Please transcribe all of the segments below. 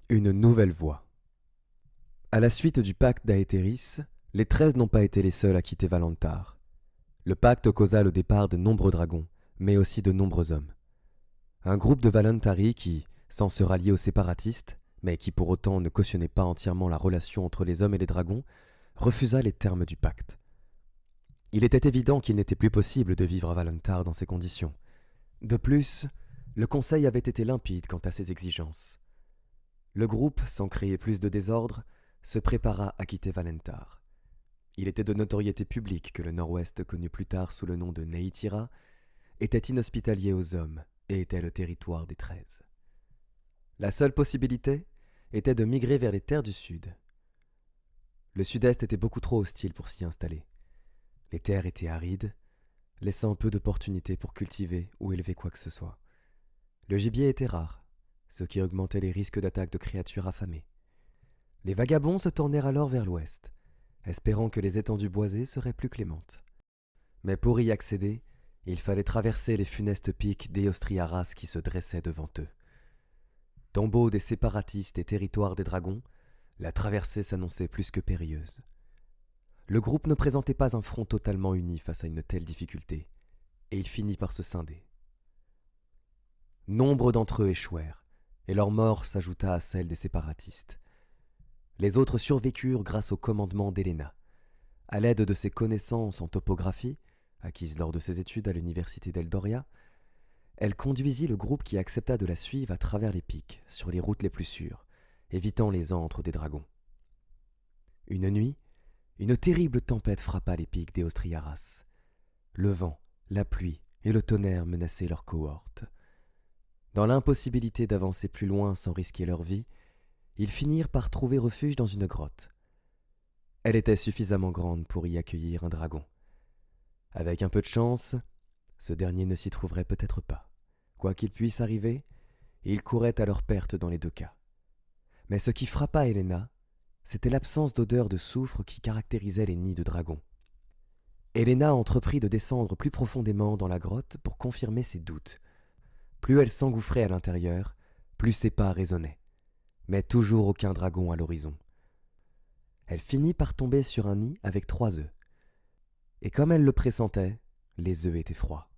Une nouvelle voie. À la suite du pacte d'Aéthéris, les 13 n'ont pas été les seuls à quitter Valentar. Le pacte causa le départ de nombreux dragons, mais aussi de nombreux hommes. Un groupe de Valentari qui, sans se rallier aux séparatistes, mais qui pour autant ne cautionnait pas entièrement la relation entre les hommes et les dragons, refusa les termes du pacte. Il était évident qu'il n'était plus possible de vivre à Valentar dans ces conditions. De plus, le conseil avait été limpide quant à ses exigences. Le groupe, sans créer plus de désordre, se prépara à quitter Valentar. Il était de notoriété publique que le nord-ouest, connu plus tard sous le nom de Neytira, était inhospitalier aux hommes et était le territoire des 13. La seule possibilité était de migrer vers les terres du sud. Le sud-est était beaucoup trop hostile pour s'y installer. Les terres étaient arides, laissant peu d'opportunités pour cultiver ou élever quoi que ce soit. Le gibier était rare, ce qui augmentait les risques d'attaque de créatures affamées. Les vagabonds se tournèrent alors vers l'ouest, espérant que les étendues boisées seraient plus clémentes. Mais pour y accéder, il fallait traverser les funestes pics d'Eostriaras qui se dressaient devant eux. Tombeau des séparatistes et territoire des dragons, la traversée s'annonçait plus que périlleuse. Le groupe ne présentait pas un front totalement uni face à une telle difficulté, et il finit par se scinder. Nombre d'entre eux échouèrent, et leur mort s'ajouta à celle des séparatistes. Les autres survécurent grâce au commandement d'Héléna. À l'aide de ses connaissances en topographie, acquises lors de ses études à l'université d'Eldoria, elle conduisit le groupe qui accepta de la suivre à travers les pics, sur les routes les plus sûres, évitant les antres des dragons. Une nuit, une terrible tempête frappa les pics d'Eostriaras. Le vent, la pluie et le tonnerre menaçaient leur cohorte. Dans l'impossibilité d'avancer plus loin sans risquer leur vie, ils finirent par trouver refuge dans une grotte. Elle était suffisamment grande pour y accueillir un dragon. Avec un peu de chance, ce dernier ne s'y trouverait peut-être pas. Quoi qu'il puisse arriver, ils couraient à leur perte dans les deux cas. Mais ce qui frappa Héléna, c'était l'absence d'odeur de soufre qui caractérisait les nids de dragons. Héléna entreprit de descendre plus profondément dans la grotte pour confirmer ses doutes. Plus elle s'engouffrait à l'intérieur, plus ses pas résonnaient. Mais toujours aucun dragon à l'horizon. Elle finit par tomber sur un nid avec 3 œufs. Et comme elle le pressentait, les œufs étaient froids.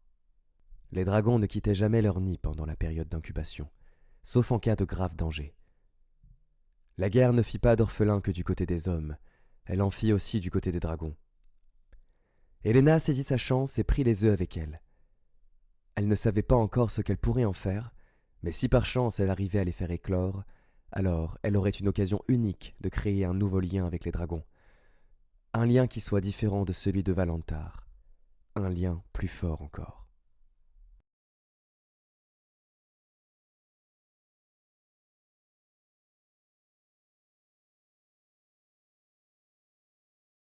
Les dragons ne quittaient jamais leur nid pendant la période d'incubation, sauf en cas de grave danger. La guerre ne fit pas d'orphelins que du côté des hommes, elle en fit aussi du côté des dragons. Héléna saisit sa chance et prit les œufs avec elle. Elle ne savait pas encore ce qu'elle pourrait en faire, mais si par chance elle arrivait à les faire éclore, alors elle aurait une occasion unique de créer un nouveau lien avec les dragons. Un lien qui soit différent de celui de Valentar. Un lien plus fort encore.